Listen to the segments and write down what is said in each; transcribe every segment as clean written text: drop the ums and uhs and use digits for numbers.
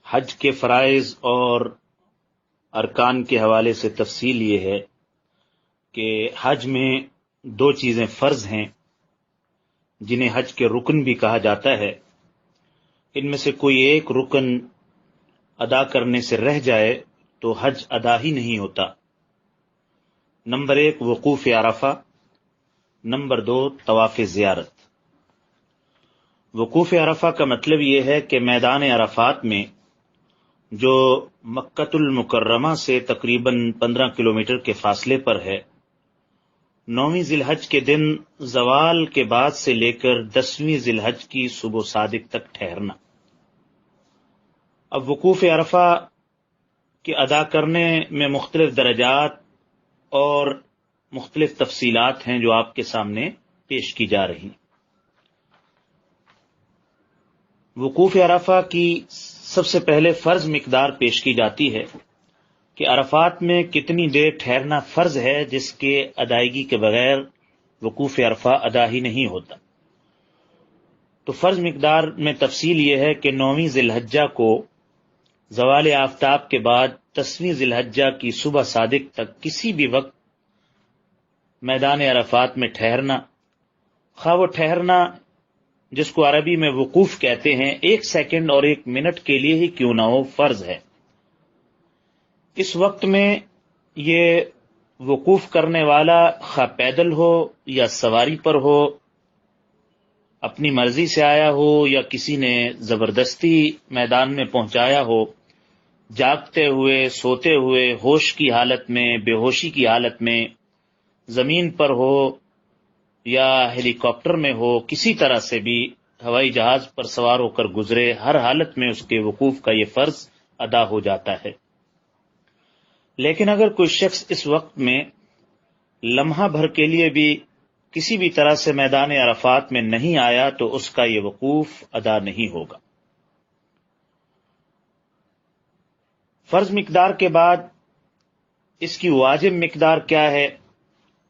حج کے فرائض اور ارکان کے حوالے سے تفصیل یہ ہے کہ حج میں دو چیزیں فرض ہیں جنہیں حج کے رکن بھی کہا جاتا ہے. ان میں سے کوئی ایک رکن ادا کرنے سے رہ جائے تو حج ادا ہی نہیں ہوتا. نمبر 1 وقوف عرفہ، نمبر 2 طواف زیارت. وقوف عرفہ کا مطلب یہ ہے کہ میدان عرفات میں جو مکۃ المکرمہ سے تقریباً 15 کلومیٹر کے فاصلے پر ہے، 9ویں ذی الحج کے دن زوال کے بعد سے لے کر 10ویں ذی الحج کی صبح صادق تک ٹھہرنا. اب وقوف عرفہ کے ادا کرنے میں مختلف درجات اور مختلف تفصیلات ہیں جو آپ کے سامنے پیش کی جا رہی ہیں. وقوف عرفہ کی سب سے پہلے فرض مقدار پیش کی جاتی ہے کہ عرفات میں کتنی دیر ٹھہرنا فرض ہے جس کے ادائیگی کے بغیر وقوف عرفہ ادا ہی نہیں ہوتا. تو فرض مقدار میں تفصیل یہ ہے کہ 9ویں ذی الحجہ کو زوال آفتاب کے بعد 10ویں ذی الحجہ کی صبح صادق تک کسی بھی وقت میدان عرفات میں ٹھہرنا، خواہ وہ ٹھہرنا جس کو عربی میں وقوف کہتے ہیں 1 سیکنڈ اور 1 منٹ کے لیے ہی کیوں نہ ہو، فرض ہے. اس وقت میں یہ وقوف کرنے والا خواہ پیدل ہو یا سواری پر ہو، اپنی مرضی سے آیا ہو یا کسی نے زبردستی میدان میں پہنچایا ہو، جاگتے ہوئے، سوتے ہوئے، ہوش کی حالت میں، بے ہوشی کی حالت میں، زمین پر ہو یا ہیلی کاپٹر میں ہو، کسی طرح سے بھی ہوائی جہاز پر سوار ہو کر گزرے، ہر حالت میں اس کے وقوف کا یہ فرض ادا ہو جاتا ہے. لیکن اگر کوئی شخص اس وقت میں لمحہ بھر کے لیے بھی کسی بھی طرح سے میدان عرفات میں نہیں آیا تو اس کا یہ وقوف ادا نہیں ہوگا. فرض مقدار کے بعد اس کی واجب مقدار کیا ہے؟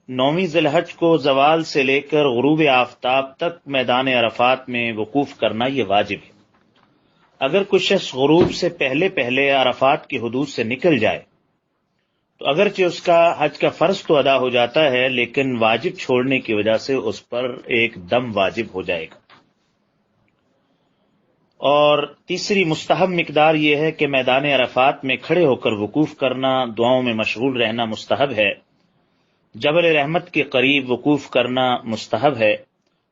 9ویں ذی الحج کو زوال سے لے کر غروب آفتاب تک میدان عرفات میں وقوف کرنا یہ واجب ہے. اگر کوئی شخص غروب سے پہلے عرفات کی حدود سے نکل جائے تو اگرچہ اس کا حج کا فرض تو ادا ہو جاتا ہے، لیکن واجب چھوڑنے کی وجہ سے اس پر ایک دم واجب ہو جائے گا. اور تیسری مستحب مقدار یہ ہے کہ میدان عرفات میں کھڑے ہو کر وقوف کرنا، دعاؤں میں مشغول رہنا مستحب ہے. جبل رحمت کے قریب وقوف کرنا مستحب ہے،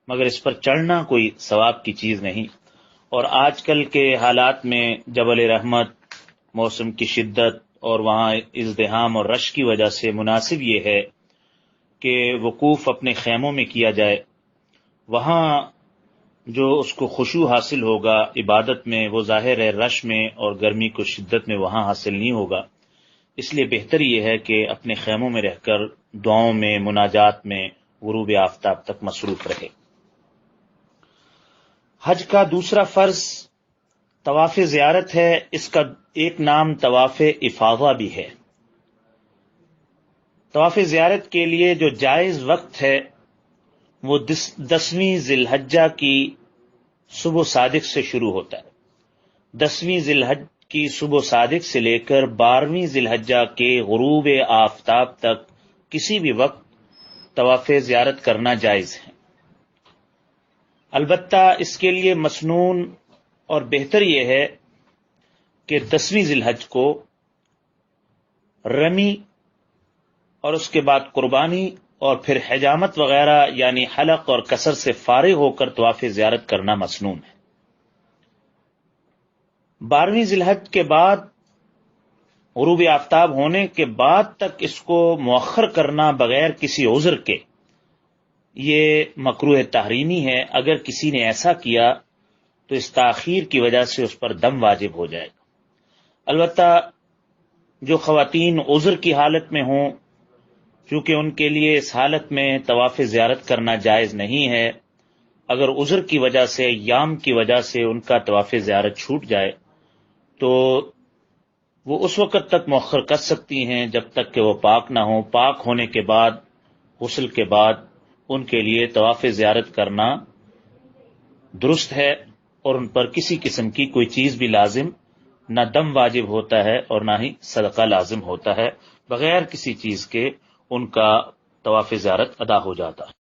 مگر اس پر چڑھنا کوئی ثواب کی چیز نہیں. اور آج کل کے حالات میں جبل رحمت، موسم کی شدت اور وہاں ازدحام اور رش کی وجہ سے مناسب یہ ہے کہ وقوف اپنے خیموں میں کیا جائے. وہاں جو اس کو خشوع حاصل ہوگا عبادت میں، وہ ظاہر ہے رش میں اور گرمی کو شدت میں وہاں حاصل نہیں ہوگا. اس لیے بہتر یہ ہے کہ اپنے خیموں میں رہ کر دعاؤں میں، مناجات میں غروب آفتاب تک مصروف رہے. حج کا دوسرا فرض طواف زیارت ہے. اس کا ایک نام طواف افاضہ بھی ہے. طواف زیارت کے لیے جو جائز وقت ہے وہ 10ویں ذی الحجہ کی صبح صادق سے شروع ہوتا ہے. 10ویں ذی الحج کی صبح صادق سے لے کر 12ویں ذی الحجہ کے غروب آفتاب تک کسی بھی وقت طواف زیارت کرنا جائز ہے. البتہ اس کے لیے مسنون اور بہتر یہ ہے کہ 10ویں ذی الحج کو رمی اور اس کے بعد قربانی اور پھر حجامت وغیرہ یعنی حلق اور قصر سے فارغ ہو کر طواف زیارت کرنا مسنون ہے. 12ویں ذی الحج کے بعد غروب آفتاب ہونے کے بعد تک اس کو مؤخر کرنا بغیر کسی عذر کے یہ مکروہ تحریمی ہے. اگر کسی نے ایسا کیا تو اس تاخیر کی وجہ سے اس پر دم واجب ہو جائے گا. البتہ جو خواتین عذر کی حالت میں ہوں، چونکہ ان کے لیے اس حالت میں طواف زیارت کرنا جائز نہیں ہے، اگر عذر کی وجہ سے، ایام کی وجہ سے ان کا طواف زیارت چھوٹ جائے تو وہ اس وقت تک مؤخر کر سکتی ہیں جب تک کہ وہ پاک نہ ہوں. پاک ہونے کے بعد، غسل کے بعد ان کے لیے طواف زیارت کرنا درست ہے اور ان پر کسی قسم کی کوئی چیز بھی لازم نہ دم واجب ہوتا ہے اور نہ ہی صدقہ لازم ہوتا ہے، بغیر کسی چیز کے ان کا طواف زیارت ادا ہو جاتا ہے۔